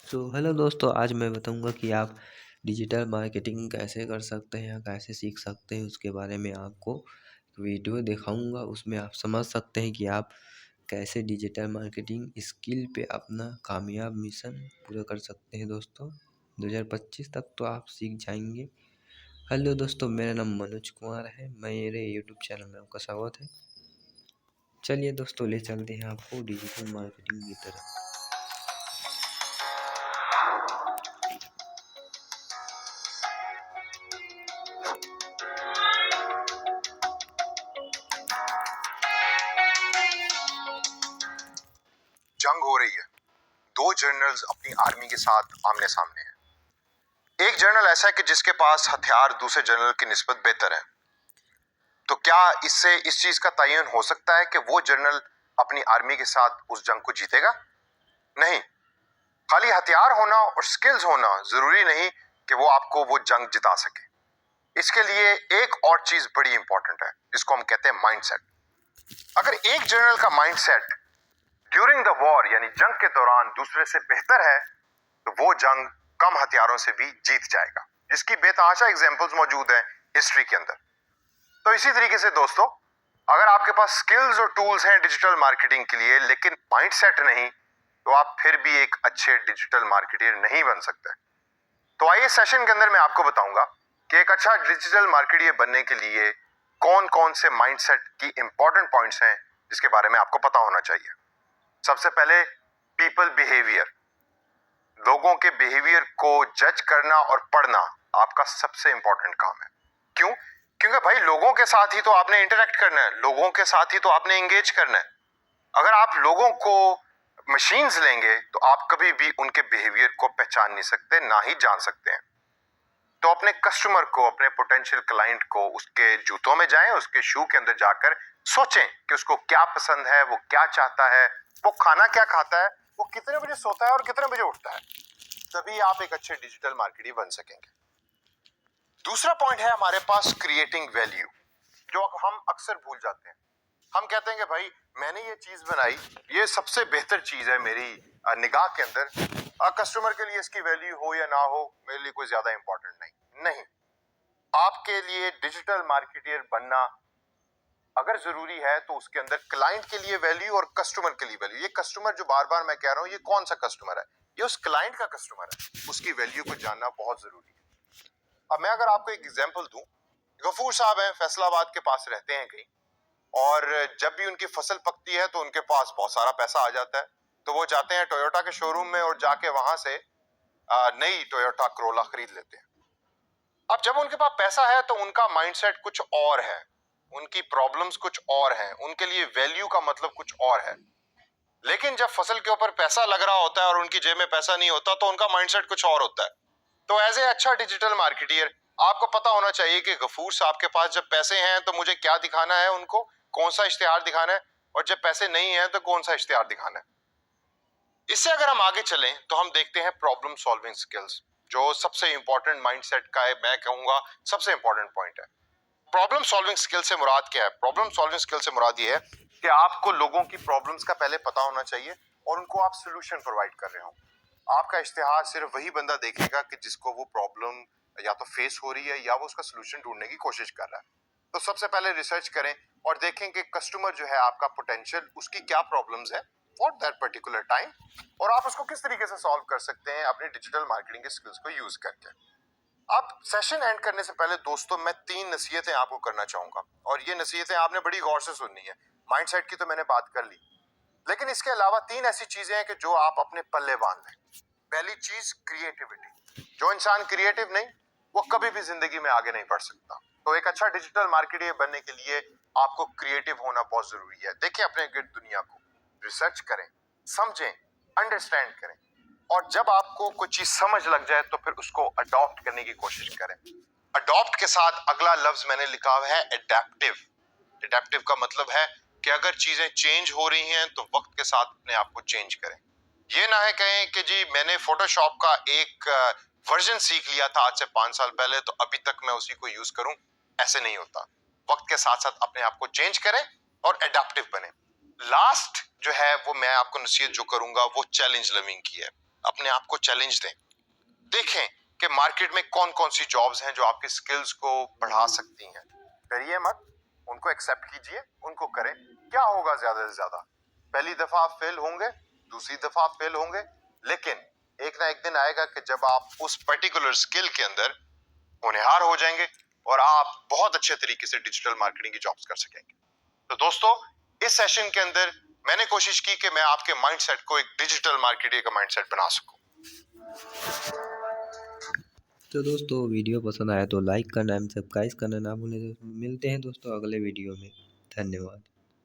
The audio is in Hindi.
हेलो दोस्तों, आज मैं बताऊंगा कि आप डिजिटल मार्केटिंग कैसे कर सकते हैं या कैसे सीख सकते हैं। उसके बारे में आपको वीडियो दिखाऊंगा। उसमें आप समझ सकते हैं कि आप कैसे डिजिटल मार्केटिंग स्किल पे अपना कामयाब मिशन पूरा कर सकते हैं। दोस्तों 2025 तक तो आप सीख जाएंगे। हेलो दोस्तों, मेरा नाम मनोज कुमार है। मेरे यूट्यूब चैनल में आपका स्वागत है। चलिए दोस्तों, ले चलते हैं आपको डिजिटल मार्केटिंग की तरफ। जंग हो रही है। दो जनरल्स अपनी आर्मी के साथ आमने सामने हैं। एक जनरल ऐसा है कि जिसके पास हथियार दूसरे जनरल की निस्बत बेहतर है। तो क्या इससे इस चीज का तयन हो सकता है कि वो जनरल अपनी आर्मी के साथ उस जंग को जीतेगा? नहीं। खाली हथियार होना और स्किल्स होना जरूरी नहीं कि वो आपको वो जंग जिता सके। इसके लिए एक और चीज बड़ी इंपॉर्टेंट है, जिसको हम कहते हैं माइंडसेट। अगर एक जनरल का माइंडसेट ड्यूरिंग द वॉर यानी जंग के दौरान दूसरे से बेहतर है, तो वो जंग कम हथियारों से भी जीत जाएगा, जिसकी बेतहाशा एग्जांपल्स मौजूद हैं हिस्ट्री के अंदर। तो इसी तरीके से दोस्तों, अगर आपके पास स्किल्स और टूल्स हैं डिजिटल मार्केटिंग के लिए, लेकिन माइंडसेट नहीं, तो आप फिर भी एक अच्छे डिजिटल मार्केटर नहीं बन सकते। तो आइए सेशन के अंदर मैं आपको बताऊंगा कि एक अच्छा डिजिटल मार्केटर बनने के लिए कौन कौन से माइंडसेट की इंपॉर्टेंट पॉइंट्स हैं जिसके बारे में आपको पता होना चाहिए। सबसे पहले पीपल बिहेवियर। लोगों के बिहेवियर को जज करना और पढ़ना आपका सबसे इंपॉर्टेंट काम है। क्यों? क्योंकि भाई लोगों के साथ ही तो आपने इंटरेक्ट करना है, लोगों के साथ ही तो आपने एंगेज करना है। अगर आप लोगों को मशीन्स लेंगे तो आप कभी भी उनके बिहेवियर को पहचान नहीं सकते, ना ही जान सकते हैं। तो अपने कस्टमर को, अपने पोटेंशियल क्लाइंट को उसके जूतों में जाएं, उसके शू के अंदर जाकर सोचें कि उसको क्या पसंद है, वो क्या चाहता है, वो खाना क्या खाता है, वो कितने बजे सोता है और कितने बजे उठता है। तभी आप एक अच्छे डिजिटल मार्केटर बन सकेंगे। दूसरा पॉइंट है हमारे पास क्रिएटिंग वैल्यू, जो हम अक्सर भूल जाते हैं। हम कहते हैं कि भाई मैंने ये चीज बनाई, ये सबसे बेहतर चीज है मेरी निगाह के अंदर। कस्टमर के लिए इसकी वैल्यू हो या ना हो, मेरे लिए कोई ज्यादा इंपॉर्टेंट नहीं। आपके लिए डिजिटल मार्केटर बनना अगर जरूरी है तो उसके अंदर क्लाइंट के लिए वैल्यू और कस्टमर के लिए वैल्यू। ये कस्टमर जो बार बार मैं कह रहा हूं, ये कौन सा कस्टमर है? ये उस क्लाइंट का कस्टमर है। उसकी वैल्यू को जानना बहुत जरूरी है। अब मैं अगर आपको एक एग्जांपल दूं, गफूर साहब हैं, फैसलाबाद के पास रहते हैं कहीं, और जब भी उनकी फसल पकती है तो उनके पास बहुत सारा पैसा आ जाता है। तो वो जाते हैं टोयोटा के शोरूम में और जाके वहां से नई टोयोटा क्रोला खरीद लेते हैं। अब जब उनके पास पैसा है तो उनका माइंडसेट कुछ और है, उनकी प्रॉब्लम्स कुछ और हैं, उनके लिए वैल्यू का मतलब कुछ और है। लेकिन जब फसल के ऊपर पैसा लग रहा होता है और उनकी जेब में पैसा नहीं होता, तो उनका माइंडसेट कुछ और होता है। तो एज ए अच्छा डिजिटल मार्केटियर आपको पता होना चाहिए कि गफूर साहब के पास जब पैसे हैं तो मुझे क्या दिखाना है, उनको कौन सा इश्तिहार दिखाना है, और जब पैसे नहीं है तो कौन सा इश्तिहार दिखाना है। इससे अगर हम आगे चलें तो हम देखते हैं प्रॉब्लम सॉल्विंग स्किल्स, जो सबसे इंपॉर्टेंट माइंडसेट का है, मैं कहूंगा सबसे इंपॉर्टेंट पॉइंट है। प्रॉब्लम सॉल्विंग स्किल से मुराद क्या है? प्रॉब्लम सॉल्विंग स्किल से मुराद ये है कि आपको लोगों की प्रॉब्लम्स का पहले पता होना चाहिए और उनको आप सोल्यूशन प्रोवाइड कर रहे हो। आपका इश्तिहार सिर्फ वही बंदा देखेगा कि जिसको वो प्रॉब्लम या तो फेस हो रही है या वो उसका सोल्यूशन ढूंढने की कोशिश कर रहा है। तो सबसे पहले रिसर्च करें और देखें कि कस्टमर जो है आपका पोटेंशियल, उसकी क्या प्रॉब्लम्स है फॉर दैट पर्टिकुलर टाइम, और आप उसको किस तरीके से सॉल्व कर सकते हैं अपने डिजिटल मार्केटिंग के स्किल्स को यूज करके। अब सेशन एंड करने से पहले दोस्तों, मैं 3 नसीहतें आपको करना चाहूंगा, और ये नसीहतें आपने बड़ी गौर से सुननी है। माइंडसेट की तो मैंने बात कर ली, लेकिन इसके अलावा 3 ऐसी चीजें हैं कि जो आप अपने पल्ले बांध लें। पहली चीज क्रिएटिविटी। जो इंसान क्रिएटिव नहीं, वो कभी भी जिंदगी में आगे नहीं बढ़ सकता। तो एक अच्छा डिजिटल मार्केटर बनने के लिए आपको क्रिएटिव होना बहुत जरूरी है। देखिए अपने गिर्द दुनिया को, रिसर्च करें, समझें, अंडरस्टैंड करें, और जब आपको कोई चीज समझ लग जाए तो फिर उसको अडॉप्ट करने की कोशिश करें। अडॉप्ट के साथ अगला लफ्ज मैंने लिखा हुआ है एडेप्टिव। एडेप्टिव का मतलब है कि अगर चीजें चेंज हो रही हैं तो वक्त के साथ अपने आप को चेंज करें। ये ना है कहें कि जी मैंने फोटोशॉप का एक वर्जन सीख लिया था आज से 5 साल पहले, तो अभी तक मैं उसी को यूज करूं। ऐसे नहीं होता। वक्त के साथ साथ अपने आप को चेंज करें और एडेप्टिव बने। लास्ट जो है वो मैं आपको नसीहत जो करूंगा वो चैलेंज लविंग की है। अपने आप को चैलेंज दें, देखें कि मार्केट में कौन कौन सी जॉब्स हैं जो आपके स्किल्स को बढ़ा सकती हैं। डरिए मत, उनको एक्सेप्ट कीजिए, उनको करें। क्या होगा ज्यादा से ज्यादा, पहली दफा आप फेल होंगे, दूसरी दफा आप फेल होंगे, लेकिन एक ना एक दिन आएगा कि जब आप उस पर्टिकुलर स्किल के अंदर होनहार हो जाएंगे और आप बहुत अच्छे तरीके से डिजिटल मार्केटिंग की जॉब्स कर सकेंगे। तो दोस्तों, इस सेशन के अंदर मैंने कोशिश की कि मैं आपके माइंडसेट को एक डिजिटल मार्केटिंग का माइंडसेट बना सकूं। तो दोस्तों, वीडियो पसंद आया तो लाइक करना एंड सब्सक्राइब करना ना भूलें। मिलते हैं दोस्तों अगले वीडियो में। धन्यवाद।